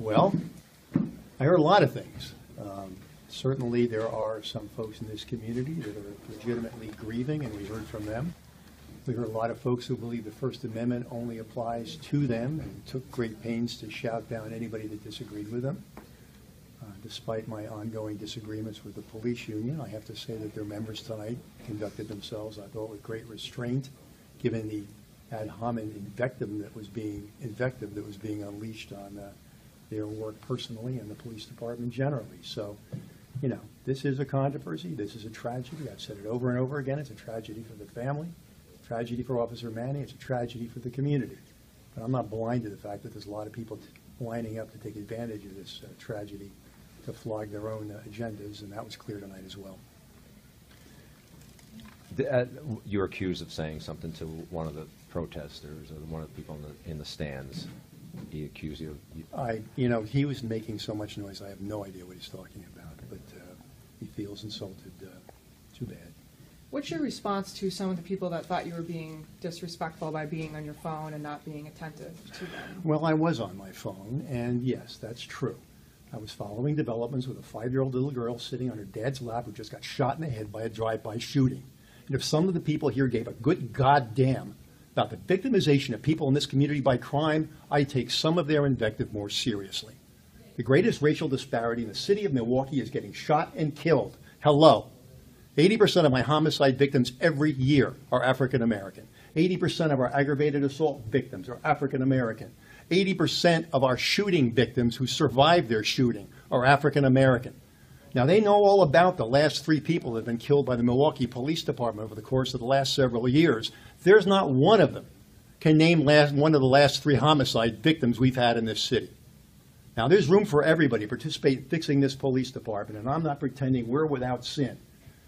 Well, I heard a lot of things. Certainly there are some folks in this community that are legitimately grieving, and we heard from them. We heard a lot of folks who believe the First Amendment only applies to them and took great pains to shout down anybody that disagreed with them. Despite my ongoing disagreements with the police union, I have to say that their members tonight conducted themselves, I thought, with great restraint, given the ad hominem invective that was being unleashed on their work personally and the police department generally. So, you know, this is a controversy. This is a tragedy. I've said it over and over again. It's a tragedy for the family, a tragedy for Officer Manning. It's a tragedy for the community. But I'm not blind to the fact that there's a lot of people lining up to take advantage of this tragedy to flog their own agendas, and that was clear tonight as well. You were accused of saying something to one of the protesters or one of the people in the stands. He accused you of... You know, he was making so much noise, I have no idea what he's talking about, but he feels insulted. Too bad. What's your response to some of the people that thought you were being disrespectful by being on your phone and not being attentive to them? Well, I was on my phone, and yes, that's true. I was following developments with a 5-year-old little girl sitting on her dad's lap who just got shot in the head by a drive-by shooting. And if some of the people here gave a good goddamn about the victimization of people in this community by crime, I take some of their invective more seriously. The greatest racial disparity in the city of Milwaukee is getting shot and killed. Hello. 80% of my homicide victims every year are African American. 80% of our aggravated assault victims are African American. 80% of our shooting victims who survived their shooting are African American. Now, they know all about the last 3 people that have been killed by the Milwaukee Police Department over the course of the last several years. There's not one of them can name one of the last 3 homicide victims we've had in this city. Now, there's room for everybody to participate in fixing this police department, and I'm not pretending we're without sin.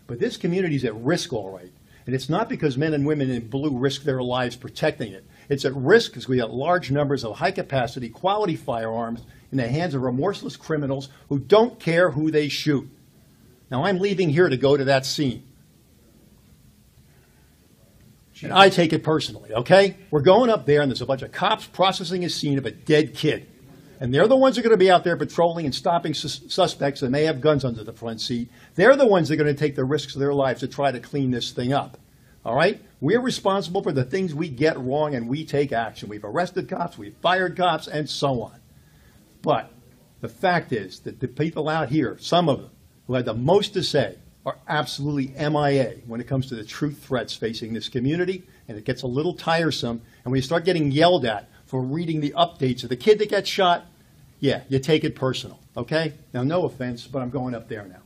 But this community is at risk, all right. And it's not because men and women in blue risk their lives protecting it. It's at risk because we have large numbers of high-capacity, quality firearms in the hands of remorseless criminals who don't care who they shoot. Now, I'm leaving here to go to that scene. And I take it personally, okay? We're going up there, and there's a bunch of cops processing a scene of a dead kid. And they're the ones who are going to be out there patrolling and stopping suspects that may have guns under the front seat. They're the ones that are going to take the risks of their lives to try to clean this thing up. All right? We're responsible for the things we get wrong, and we take action. We've arrested cops, we've fired cops, and so on. But the fact is that the people out here, some of them, who had the most to say, are absolutely MIA when it comes to the true threats facing this community, and it gets a little tiresome. And when you start getting yelled at for reading the updates of the kid that gets shot, yeah, you take it personal, okay? Now, no offense, but I'm going up there now.